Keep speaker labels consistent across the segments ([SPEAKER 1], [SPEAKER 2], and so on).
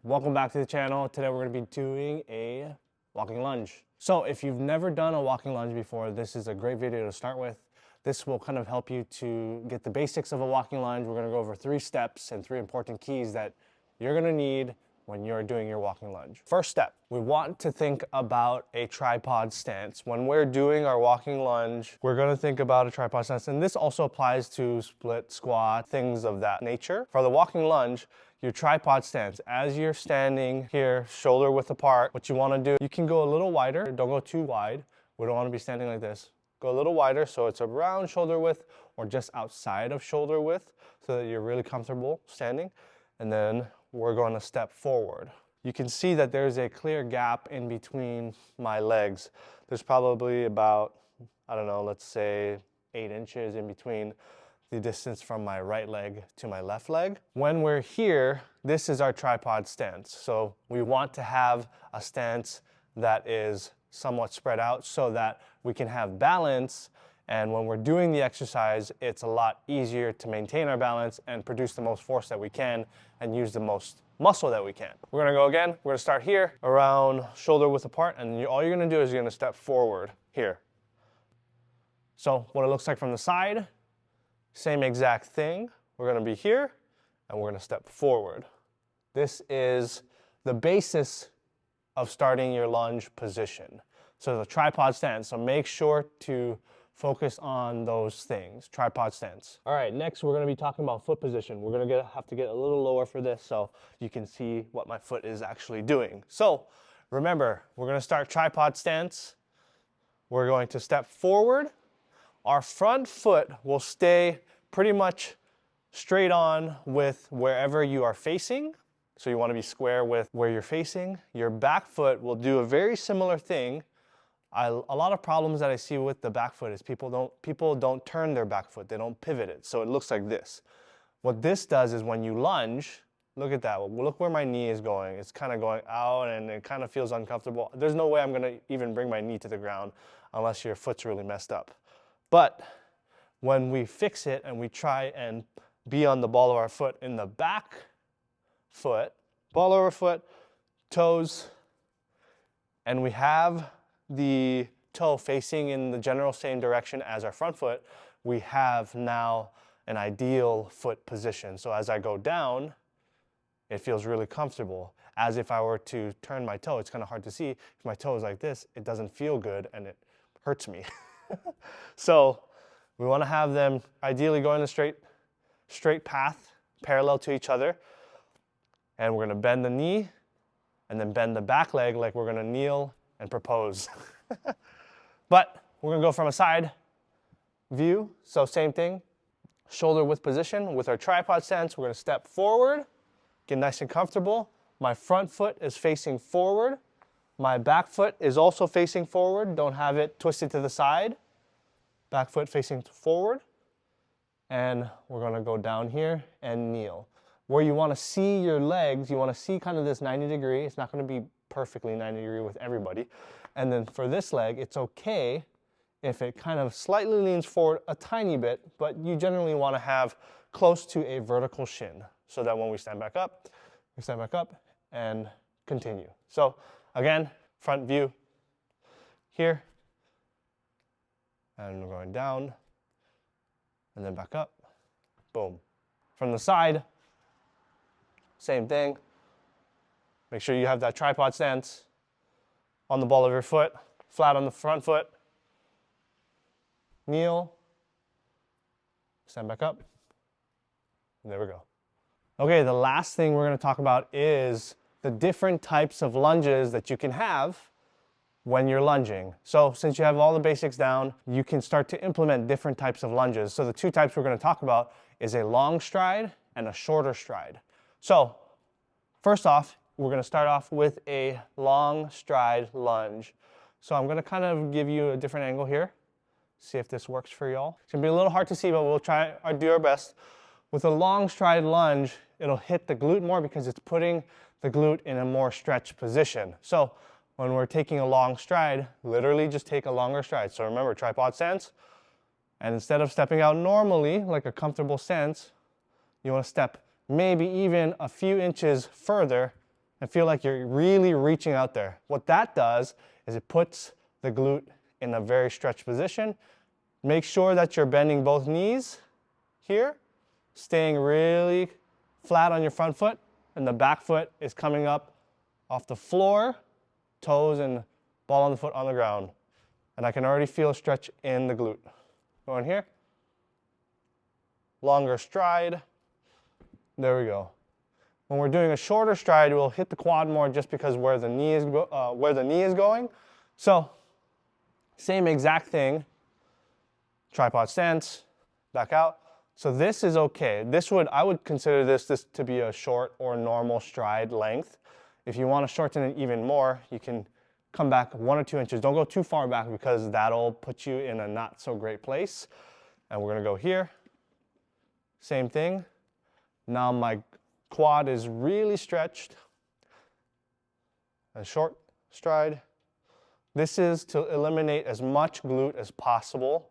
[SPEAKER 1] Welcome back to the channel. Today we're going to be doing a walking lunge. So if you've never done a walking lunge before, this is a great video to start with. This will kind of help you to get the basics of a walking lunge. We're going to go over 3 steps and 3 important keys that you're going to need when you're doing your walking lunge. First step, we want to think about a tripod stance. When we're doing our walking lunge, we're going to think about a tripod stance, and this also applies to split squat, things of that nature. For the walking lunge, your tripod stance, as you're standing here, shoulder width apart, what you want to do, you can go a little wider, don't go too wide. We don't want to be standing like this. Go a little wider so it's around shoulder width or just outside of shoulder width so that you're really comfortable standing. And then we're going to step forward. You can see that there's a clear gap in between my legs. There's probably about, I don't know, let's say 8 inches in between the distance from my right leg to my left leg. When we're here, this is our tripod stance. So we want to have a stance that is somewhat spread out so that we can have balance, and when we're doing the exercise, it's a lot easier to maintain our balance and produce the most force that we can and use the most muscle that we can. We're gonna go again. We're gonna start here, around shoulder width apart, and all you're gonna do is you're gonna step forward here. So what it looks like from the side, same exact thing. We're gonna be here, and we're gonna step forward. This is the basis of starting your lunge position. So the tripod stance, so make sure to focus on those things, tripod stance. All right, next we're gonna be talking about foot position. We're gonna have to get a little lower for this so you can see what my foot is actually doing. So remember, we're gonna start tripod stance. We're going to step forward. Our front foot will stay pretty much straight on with wherever you are facing. So you wanna be square with where you're facing. Your back foot will do a very similar thing. A lot of problems that I see with the back foot is people don't turn their back foot, they don't pivot it, so it looks like this. What this does is when you lunge, look at that, look where my knee is going. It's kind of going out and it kind of feels uncomfortable. There's no way I'm gonna even bring my knee to the ground unless your foot's really messed up. But when we fix it and we try and be on the ball of our foot in the back foot, ball of our foot, toes, and we have the toe facing in the general same direction as our front foot, we have now an ideal foot position. So as I go down, it feels really comfortable. As if I were to turn my toe, it's kind of hard to see. If my toe is like this, it doesn't feel good and it hurts me. So we want to have them ideally going a straight path, parallel to each other. And we're going to bend the knee and then bend the back leg like we're going to kneel and propose. But we're gonna go from a side view, so same thing, shoulder width position. With our tripod stance, we're gonna step forward, get nice and comfortable. My front foot is facing forward. My back foot is also facing forward. Don't have it twisted to the side. Back foot facing forward. And we're gonna go down here and kneel. Where you wanna see your legs, you wanna see kind of this 90 degree. It's not gonna be perfectly 90 degree with everybody. And then for this leg, it's okay if it kind of slightly leans forward a tiny bit, but you generally want to have close to a vertical shin so that when we stand back up and continue. So again, front view here, and we're going down and then back up, boom. From the side, same thing. Make sure you have that tripod stance on the ball of your foot, flat on the front foot. Kneel, stand back up, and there we go. Okay, the last thing we're gonna talk about is the different types of lunges that you can have when you're lunging. So since you have all the basics down, you can start to implement different types of lunges. So the 2 types we're gonna talk about is a long stride and a shorter stride. So first off, we're gonna start off with a long stride lunge. So I'm gonna kind of give you a different angle here. See if this works for y'all. It's gonna be a little hard to see, but we'll try or do our best. With a long stride lunge, it'll hit the glute more because it's putting the glute in a more stretched position. So when we're taking a long stride, literally just take a longer stride. So remember, tripod stance, and instead of stepping out normally, like a comfortable stance, you wanna step maybe even a few inches further and feel like you're really reaching out there. What that does is it puts the glute in a very stretched position. Make sure that you're bending both knees here, staying really flat on your front foot, and the back foot is coming up off the floor, toes and ball on the foot on the ground. And I can already feel a stretch in the glute. Going here. Longer stride. There we go. When we're doing a shorter stride, we'll hit the quad more just because where the knee is going. So, same exact thing. Tripod stance, back out. So this is okay. I would consider this to be a short or normal stride length. If you want to shorten it even more, you can come back 1 or 2 inches. Don't go too far back because that'll put you in a not so great place. And we're gonna go here. Same thing. Now my quad is really stretched. A short stride. This is to eliminate as much glute as possible.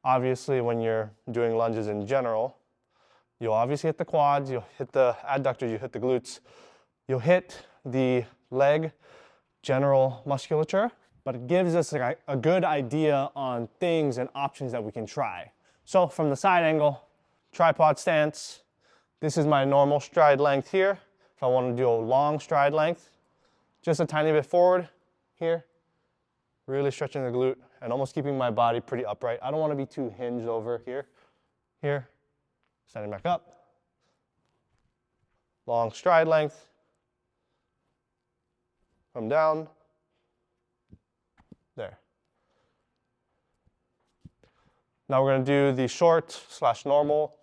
[SPEAKER 1] Obviously, when you're doing lunges in general, you'll obviously hit the quads, you'll hit the adductors, you hit the glutes, you'll hit the leg general musculature, but it gives us a good idea on things and options that we can try. So from the side angle, tripod stance, this is my normal stride length here. If I want to do a long stride length, just a tiny bit forward here, really stretching the glute and almost keeping my body pretty upright. I don't want to be too hinged over here. Here, standing back up. Long stride length. Come down. There. Now we're going to do the short / normal.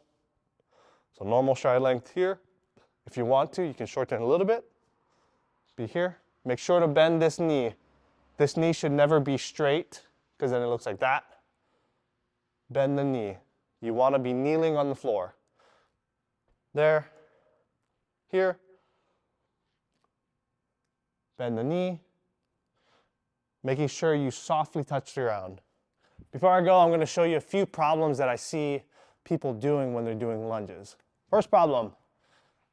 [SPEAKER 1] So normal stride length here. If you want to, you can shorten it a little bit. Be here. Make sure to bend this knee. This knee should never be straight because then it looks like that. Bend the knee. You want to be kneeling on the floor. There. Here. Bend the knee. Making sure you softly touch the ground. Before I go, I'm going to show you a few problems that I see people doing when they're doing lunges. First problem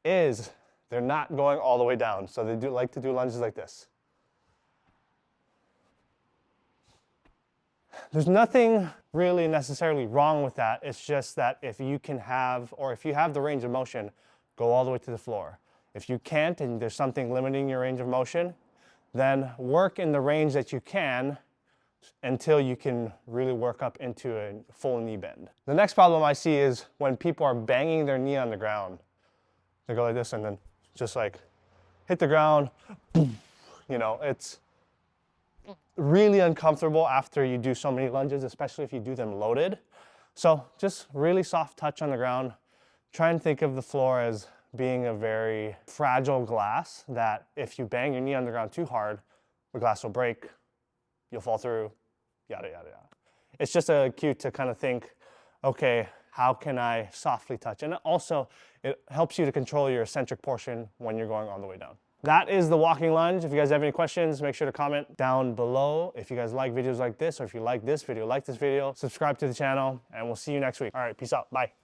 [SPEAKER 1] is they're not going all the way down. So they like to do lunges like this. There's nothing really necessarily wrong with that. It's just that if you have the range of motion, go all the way to the floor. If you can't and there's something limiting your range of motion, then work in the range that you can until you can really work up into a full knee bend. The next problem I see is when people are banging their knee on the ground. They go like this and then just like hit the ground, boom. You know, it's really uncomfortable after you do so many lunges, especially if you do them loaded. So just really soft touch on the ground. Try and think of the floor as being a very fragile glass that if you bang your knee on the ground too hard, the glass will break, you'll fall through, yada, yada, yada. It's just a cue to kind of think, okay, how can I softly touch? And also, it helps you to control your eccentric portion when you're going all the way down. That is the walking lunge. If you guys have any questions, make sure to comment down below. If you guys like videos like this, or if you like this video, subscribe to the channel, and we'll see you next week. All right, peace out, bye.